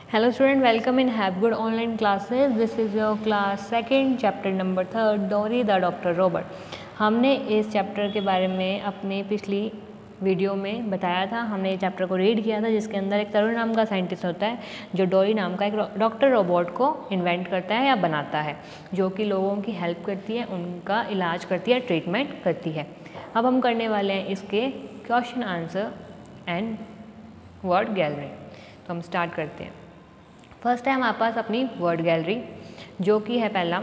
Hello student, welcome in Have Good Online Classes. This is your class second, chapter number 3, डोरी the doctor Robert. हमने इस chapter के बारे में अपनी पिछली वीडियो में बताया था. हमने ये चैप्टर को रीड किया था जिसके अंदर एक तरुण नाम का साइंटिस्ट होता है जो डोरी नाम का एक डॉक्टर रोबोट को इन्वेंट करता है या बनाता है, जो कि लोगों की हेल्प करती है, उनका इलाज करती है, ट्रीटमेंट करती है. अब हम करने वाले हैं इसके question answer and word gallery. तो हम स्टार्ट करते हैं. फर्स्ट है हमारे पास अपनी वर्ड गैलरी, जो कि है पहला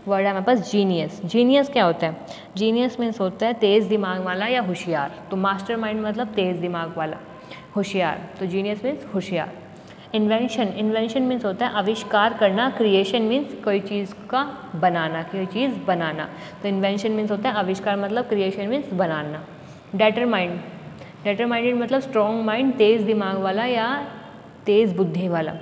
वर्ड है हमारे पास जीनियस. जीनियस क्या होता है? जीनियस मीन्स होता है तेज़ दिमाग वाला या होशियार. तो मास्टरमाइंड मतलब तेज़ दिमाग वाला, होशियार. तो जीनियस मीन्स होशियार. इन्वेंशन, इन्वेंशन मीन्स होता है आविष्कार करना. क्रिएशन मीन्स कोई चीज़ का बनाना, कोई चीज़ बनाना. तो इन्वेंशन मीन्स होता है आविष्कार, मतलब क्रिएशन मीन्स बनाना. डेटरमाइंड, डेटरमाइंडेड मतलब स्ट्रॉन्ग माइंड, तेज़ दिमाग वाला या तेज़ बुद्धि वाला.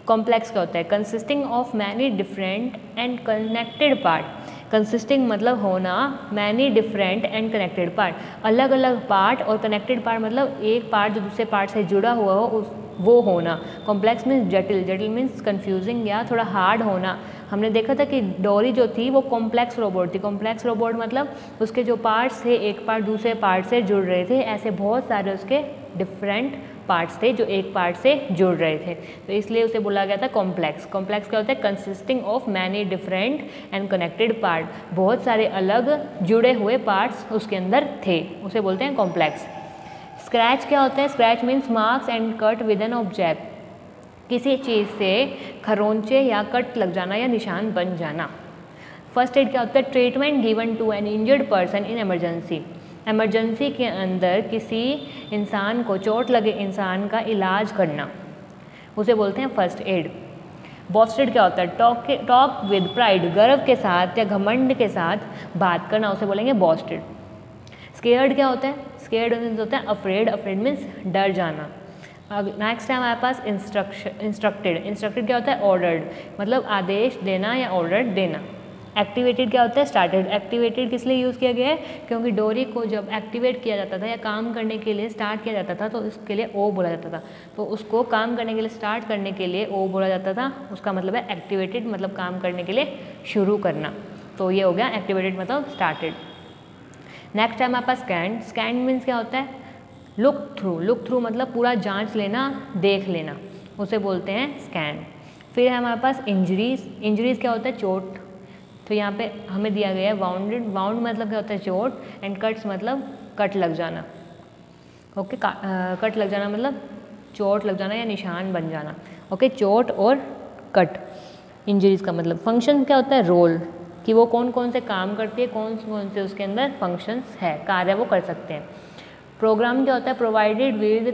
कॉम्प्लेक्स क्या होता है? Consisting of many different and connected part. Consisting मतलब होना, many different and connected part, अलग अलग पार्ट, और कनेक्टेड पार्ट मतलब एक पार्ट जो दूसरे पार्ट से जुड़ा हुआ हो वो होना. कॉम्प्लेक्स मीन्स जटिल, जटिल मीन्स कंफ्यूजिंग या थोड़ा हार्ड होना. हमने देखा था कि डोरी जो थी वो कॉम्प्लेक्स रोबोट थी. कॉम्प्लेक्स रोबोट मतलब उसके जो पार्ट्स थे एक पार्ट दूसरे पार्ट से जुड़ रहे थे. ऐसे बहुत सारे उसके डिफरेंट पार्ट्स थे जो एक पार्ट से जुड़ रहे थे, तो इसलिए उसे बोला गया था कॉम्प्लेक्स. कॉम्प्लेक्स क्या होता है? Consisting of many different and connected part, बहुत सारे अलग जुड़े हुए पार्ट्स उसके अंदर थे, उसे बोलते हैं कॉम्प्लेक्स. स्क्रैच क्या होता है? Scratch means marks and cut with an object, किसी चीज़ से खरोंचे या कट लग जाना या निशान बन जाना. फर्स्ट एड क्या होता है? Treatment given to an injured person in emergency. Emergency के अंदर किसी इंसान को, चोट लगे इंसान का इलाज करना, उसे बोलते हैं फर्स्ट एड. बॉस्टेड क्या होता है? टॉक विद प्राइड, गर्व के साथ या घमंड के साथ बात करना, उसे बोलेंगे बॉस्टेड. स्केयर्ड क्या होता है? स्केयर्ड मीन्स होता है अफ्रेड. अफ्रेड मीन्स डर जाना. अब नेक्स्ट है हमारे पास इंस्ट्रक्टेड. इंस्ट्रक्टेड क्या होता है? ऑर्डर्ड, मतलब आदेश देना या ऑर्डर देना. एक्टिवेटेड क्या होता है? स्टार्टेड. एक्टिवेटेड किस लिए यूज़ किया गया है? क्योंकि डोरी को जब एक्टिवेट किया जाता था या काम करने के लिए स्टार्ट किया जाता था तो इसके लिए ओ बोला जाता था. तो उसको काम करने के लिए, स्टार्ट करने के लिए ओ बोला जाता था. उसका मतलब है एक्टिवेटेड, मतलब काम करने के लिए शुरू करना. तो ये हो गया एक्टिवेटेड मतलब स्टार्टेड. नेक्स्ट है हमारे पास स्कैन. स्कैन मीन्स क्या होता है? Look through. लुक थ्रू मतलब पूरा जाँच लेना, देख लेना, उसे बोलते हैं स्कैन. फिर है हमारे पास इंजरीज. इंजरीज क्या होता है? चोट. तो यहाँ पे हमें दिया गया है वाउंडेड. वाउंड मतलब क्या होता है? चोट. एंड कट्स मतलब कट लग जाना. ओके, कट लग जाना मतलब चोट लग जाना या निशान बन जाना. ओके, चोट और कट इंजरीज का मतलब. फंक्शन क्या होता है? रोल, कि वो कौन कौन से काम करती है, कौन कौन से उसके अंदर फंक्शंस है, कार्य वो कर सकते हैं. प्रोग्राम क्या होता है? Provided with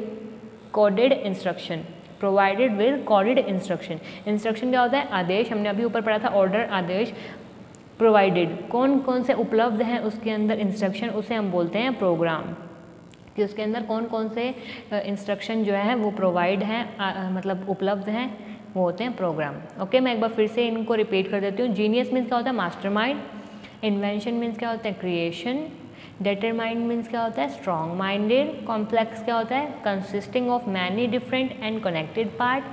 coded instruction. Provided with coded instruction. Instruction क्या होता है? आदेश. हमने अभी ऊपर पढ़ा था ऑर्डर, आदेश. प्रोवाइडेड कौन कौन से उपलब्ध हैं उसके अंदर इंस्ट्रक्शन, उसे हम बोलते हैं प्रोग्राम. कि उसके अंदर कौन कौन से इंस्ट्रक्शन जो है वो प्रोवाइड हैं, मतलब उपलब्ध हैं, वो होते हैं प्रोग्राम. ओके, मैं एक बार फिर से इनको रिपीट कर देती हूँ. जीनियस मीन्स क्या होता है? मास्टरमाइंड. इन्वेंशन मीन्स क्या होता है? क्रिएशन. डेटरमाइंड मीन्स क्या होता है? Strong minded. कॉम्प्लेक्स क्या होता है? Consisting of many different and connected part.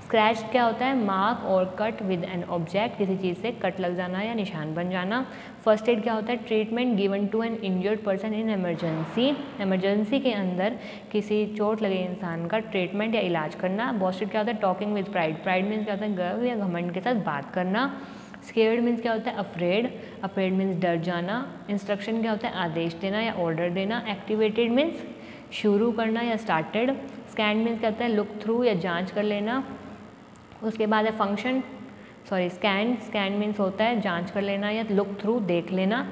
Scratch क्या होता है? मार्क और कट विद एन ऑब्जेक्ट, किसी चीज़ से कट लग जाना या निशान बन जाना. फर्स्ट एड क्या होता है? Treatment given to an injured person in emergency. Emergency के अंदर किसी चोट लगे इंसान का ट्रीटमेंट या इलाज करना. बॉस्टेड क्या होता है? Talking with pride. Pride means क्या होता है? गर्व या घमंड के साथ बात करना. स्केयर्ड मीन्स क्या होता है? अफ्रेड. अफ्रेड मीन्स डर जाना. इंस्ट्रक्शन क्या होता है? आदेश देना या ऑर्डर देना. एक्टिवेटेड मीन्स शुरू करना या स्टार्टेड. स्कैन मीन्स क्या होता है? लुक थ्रू या जाँच कर लेना. उसके बाद है फंक्शन, स्कैन. स्कैन मीन्स होता है जांच कर लेना या लुक थ्रू देख लेना.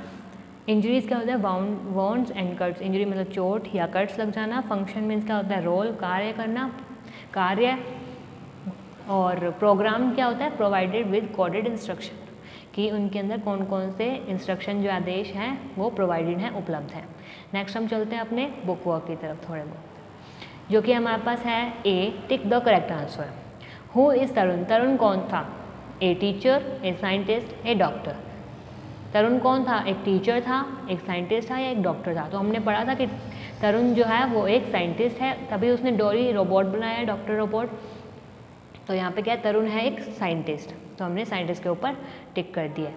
इंजरीज क्या होता है? Wounds and cuts. इंजरी मतलब चोट या कट्स लग जाना. फंक्शन मीन्स क्या होता है? रोल, कार्य करना, कार्य. और प्रोग्राम क्या होता है? प्रोवाइडेड विद कोडेड इंस्ट्रक्शन, कि उनके अंदर कौन कौन से इंस्ट्रक्शन जो आदेश हैं वो प्रोवाइडेड हैं, उपलब्ध हैं. नेक्स्ट हम चलते हैं अपने बुक वर्क की तरफ थोड़े बहुत, जो कि हमारे पास है A. Tick the correct answer. Who is Tarun? Tarun कौन था? A teacher, a scientist, a doctor. Tarun कौन था? एक टीचर था, एक साइंटिस्ट था या एक डॉक्टर था? तो हमने पढ़ा था कि तरुण जो है वो एक साइंटिस्ट है, तभी उसने डोरी रोबोट बनाया, डॉक्टर रोबोट. तो यहाँ पे क्या है, तरुण है एक साइंटिस्ट, तो हमने साइंटिस्ट के ऊपर टिक कर दिया।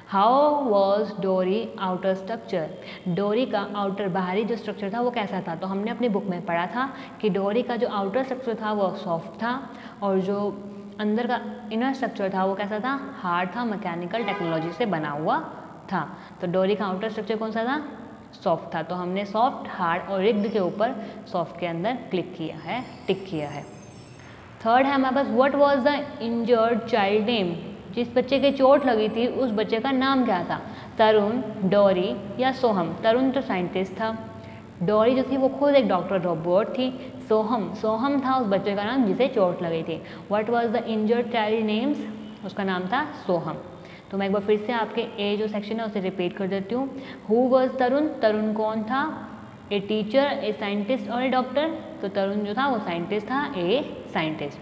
हाउ वॉज डोरी आउटर स्ट्रक्चर, डोरी का आउटर बाहरी जो स्ट्रक्चर था वो कैसा था। तो हमने अपनी बुक में पढ़ा था कि डोरी का जो आउटर स्ट्रक्चर था वो सॉफ्ट था और जो अंदर का इनर स्ट्रक्चर था वो कैसा था, हार्ड था, मैकेनिकल टेक्नोलॉजी से बना हुआ था। तो डोरी का आउटर स्ट्रक्चर कौन सा था, सॉफ्ट था। तो हमने सॉफ्ट, हार्ड और रिग्ड के ऊपर सॉफ्ट के अंदर क्लिक किया है, टिक किया है। थर्ड है हमारे पास, what was the injured child name, जिस बच्चे के चोट लगी थी उस बच्चे का नाम क्या था, तरुण, डोरी या सोहम। तरुण तो साइंटिस्ट था, डोरी जो थी वो खुद एक डॉक्टर रोबोट थी, सोहम था उस बच्चे का नाम जिसे चोट लगी थी। What was the injured child names, उसका नाम था सोहम। तो मैं एक बार फिर से आपके ए जो सेक्शन है उसे रिपीट कर देती हूँ। हु वाज तरुण, तरुण कौन था, ए टीचर, ए साइंटिस्ट और ए डॉक्टर। तो तरुण जो था वो साइंटिस्ट था, ए साइंटिस्ट।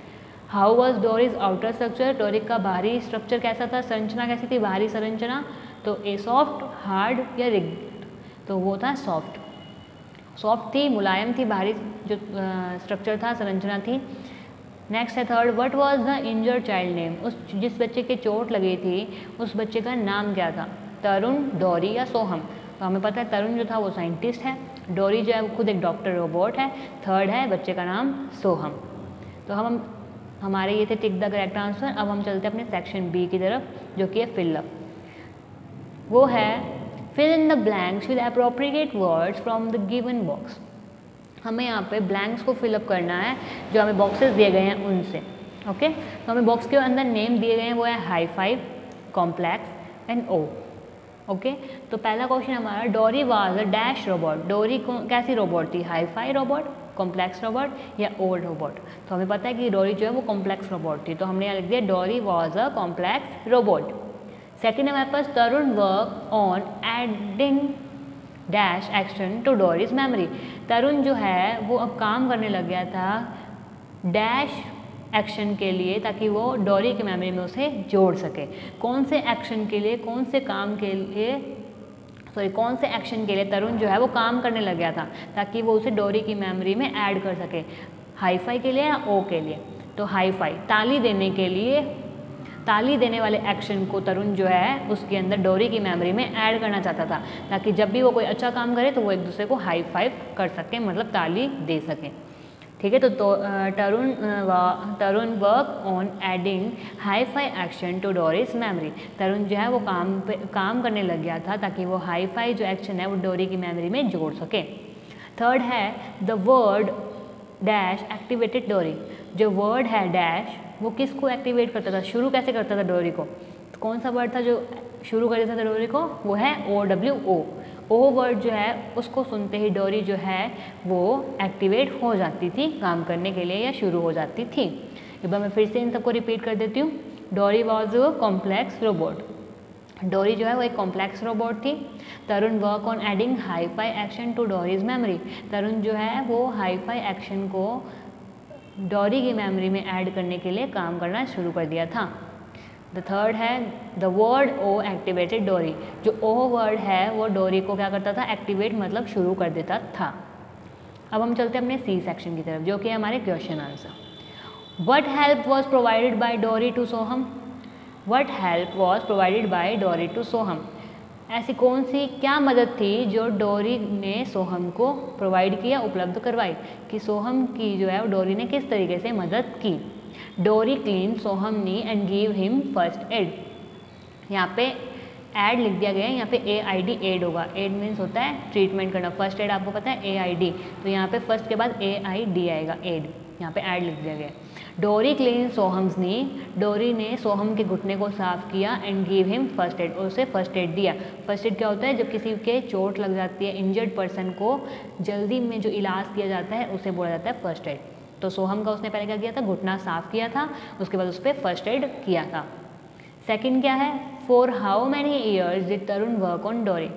हाउ वॉज डोरीज आउटर स्ट्रक्चर, डोरी का बाहरी स्ट्रक्चर कैसा था, संरचना कैसी थी, बाहरी संरचना। तो ए सॉफ्ट, हार्ड या रिग्ड, तो वो था सॉफ्ट, सॉफ्ट थी, मुलायम थी, बाहरी जो स्ट्रक्चर था, संरचना थी। नेक्स्ट है third, what was the injured child name, उस जिस बच्चे के चोट लगी थी उस बच्चे का नाम क्या था, तरुण, डोरी या सोहम। तो हमें पता है तरुण जो था वो साइंटिस्ट है, डोरी जो है वो खुद एक डॉक्टर रोबोट है, थर्ड है बच्चे का नाम सोहम। तो हम हमारे ये थे टिक द करेक्ट आंसर। अब हम चलते हैं अपने सेक्शन बी की तरफ जो कि है फिलअप। वो है fill in the blanks with appropriate words from the given box. हमें यहाँ पे ब्लैंक्स को फिलअप करना है जो हमें बॉक्सेस दिए गए हैं उनसे। ओके, तो हमें बॉक्स के अंदर नेम दिए गए हैं, वो है high five, complex and O. Okay, तो पहला क्वेश्चन हमारा, डोरी वाज अ डैश रोबोट, डोरी कैसी रोबोट थी, hi fi robot, complex robot या ओल्ड रोबोट। तो हमें पता है कि डोरी जो है वो कॉम्प्लेक्स रोबोट थी, तो हमने यहाँ लिख दिया Dory was a complex robot. Second हमारे पास, Tarun work on adding dash action to Dory's memory. Tarun जो है वो अब काम करने लग गया था डैश एक्शन के लिए ताकि वो डोरी की मेमोरी में उसे जोड़ सके। कौन से एक्शन के लिए, कौन से काम के लिए, कौन से एक्शन के लिए तरुण जो है वो काम करने लग गया था ताकि वो उसे डोरी की मेमोरी में ऐड कर सके, हाई फाई के लिए या ओ के लिए। तो हाई फाई ताली देने के लिए, ताली देने वाले एक्शन को तरुण जो है उसके अंदर डोरी की मेमोरी में ऐड करना चाहता था ताकि जब भी वो कोई अच्छा काम करे तो वो एक दूसरे को हाई फाइव कर सकें, मतलब ताली दे सकें। ठीक है, तो Tarun work on adding hi fi action to Dory's memory. Tarun जो है वो काम करने लग गया था ताकि वो हाई फाई जो एक्शन है वो डोरी की मेमोरी में जोड़ सके। थर्ड है द वर्ड डैश एक्टिवेटेड डोरी। जो वर्ड है डैश वो किसको एक्टिवेट करता था, शुरू कैसे करता था डोरी को, तो कौन सा वर्ड था जो शुरू कर देता था डोरी को, वो है OWO। ओ वर्ड जो है उसको सुनते ही डोरी जो है वो एक्टिवेट हो जाती थी काम करने के लिए या शुरू हो जाती थी। एक बार मैं फिर से इन सबको रिपीट कर देती हूँ। डोरी वॉज अ कॉम्प्लेक्स रोबोट, डोरी जो है वो एक कॉम्प्लेक्स रोबोट थी। Tarun work on adding hi fi action to Dory's memory. Tarun जो है वो हाई फाई एक्शन को डोरी की मेमोरी में ऐड करने के लिए काम करना शुरू कर दिया था। द थर्ड है द वर्ड ओ एक्टिवेटेड डोरी। जो ओ वर्ड है वो डोरी को क्या करता था, एक्टिवेट मतलब शुरू कर देता था। अब हम चलते हैं अपने सी सेक्शन की तरफ जो कि हमारे question answer. What help was provided by Dory to Soham. What help was provided by Dory to Soham. ऐसी कौन सी क्या मदद थी जो डोरी ने सोहम को प्रोवाइड किया, उपलब्ध करवाई, कि सोहम की जो है वो डोरी ने किस तरीके से मदद की। डोरी clean Soham knee and give him first aid. यहाँ पे एड लिख दिया गया है, यहाँ पे AID एड होगा। एड मीन्स होता है ट्रीटमेंट करना, फर्स्ट एड आपको पता है AID, तो यहाँ पे फर्स्ट के बाद AID आएगा, एड। यहाँ पे ऐड लिख दिया गया है। डोरी क्लीन सोहम्स नी, डोरी ने सोहम के घुटने को साफ किया and give him first aid, और उसे फर्स्ट एड दिया। फर्स्ट एड क्या होता है, जब किसी के चोट लग जाती है, इंजर्ड पर्सन को जल्दी में जो इलाज किया जाता है उसे बोला जाता है फर्स्ट एड। तो सोहम का उसने पहले क्या किया था, घुटना साफ किया था, उसके बाद उस पर फर्स्ट एड किया था। सेकेंड क्या है, for how many years did Tarun work on डोरी।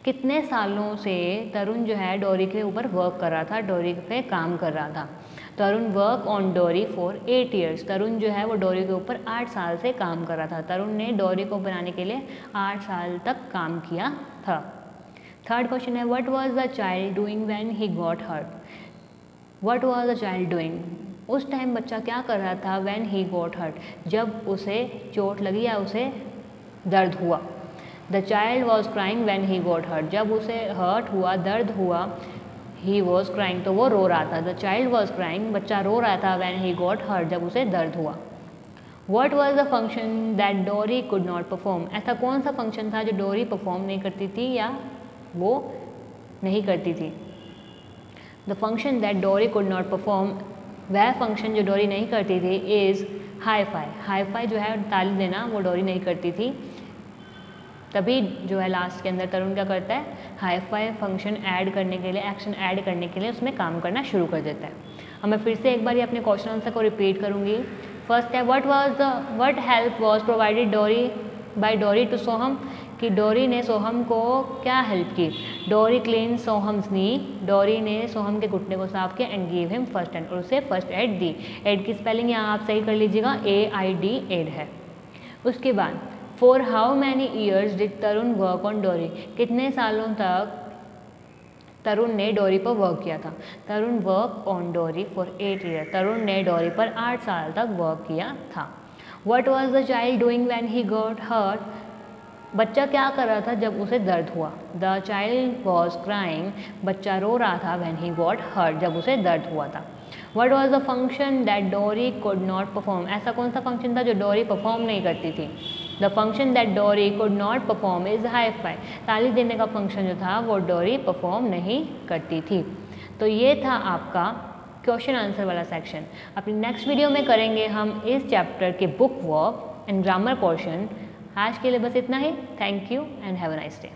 कितने सालों से तरुण जो है डोरी के ऊपर वर्क कर रहा था, डोरी पे काम कर रहा था। तरुण वर्क ऑन डोरी फॉर 8 ईयर्स। तरुण जो है वो डोरी के ऊपर 8 साल से काम कर रहा था। तरुण ने डोरी को बनाने के लिए 8 साल तक काम किया था। थर्ड क्वेश्चन है, what was the child doing when he got hurt. What was the child doing. उस टाइम बच्चा क्या कर रहा था, व्हेन ही गॉट हर्ट, जब उसे चोट लगी या उसे दर्द हुआ। The child was crying when he got hurt, जब उसे हर्ट हुआ, दर्द हुआ, ही वॉज क्राइंग तो वो रो रहा था। द चाइल्ड वॉज क्राइंग, बच्चा रो रहा था, व्हेन ही गॉट हर्ट, जब उसे दर्द हुआ। What was the function that Dory could not perform? ऐसा कौन सा फंक्शन था जो डोरी परफॉर्म नहीं करती थी या वो नहीं करती थी। द फंक्शन दैट डोरी कुड नॉट परफॉर्म, वह फंक्शन जो डोरी नहीं करती थी, is hi fi. Hi fi जो है ताली देना, वो डोरी नहीं करती थी। तभी जो है लास्ट के अंदर तरुण क्या करता है, हाई फाई फंक्शन ऐड करने के लिए, एक्शन ऐड करने के लिए उसमें काम करना शुरू कर देता है। अब मैं फिर से एक बार ये अपने क्वेश्चन आंसर को रिपीट करूँगी। फर्स्ट है व्हाट हेल्प वॉज प्रोवाइडेड डोरी बाय डोरी टू सोहम, कि डोरी ने सोहम को क्या हेल्प की। डोरी क्लीन सोहम्स नी, डोरी ने सोहम के घुटने को साफ किया, and give him first aid, और उसे फर्स्ट एड दी। एड की स्पेलिंग यहाँ आप सही कर लीजिएगा, AID एड है। उसके बाद for how many years did Tarun work on डोरी, कितने सालों तक तरुण ने डोरी पर वर्क किया था। तरुण वर्क ऑन डोरी फॉर 8 ईयर, तरुण ने डोरी पर 8 साल तक वर्क किया था। What was the child doing when he got hurt? बच्चा क्या कर रहा था जब उसे दर्द हुआ। The child was crying, बच्चा रो रहा था when he got hurt, जब उसे दर्द हुआ था। What was the function that Dory could not perform? ऐसा कौन सा फंक्शन था जो डोरी परफॉर्म नहीं करती थी। The function that Dory could not perform is high five, ताली देने का फंक्शन जो था वो डोरी परफॉर्म नहीं करती थी। तो ये था आपका क्वेश्चन आंसर वाला सेक्शन। अपनी नेक्स्ट वीडियो में करेंगे हम इस चैप्टर के book work and grammar portion. आज के लिए बस इतना ही। Thank you and have a nice day.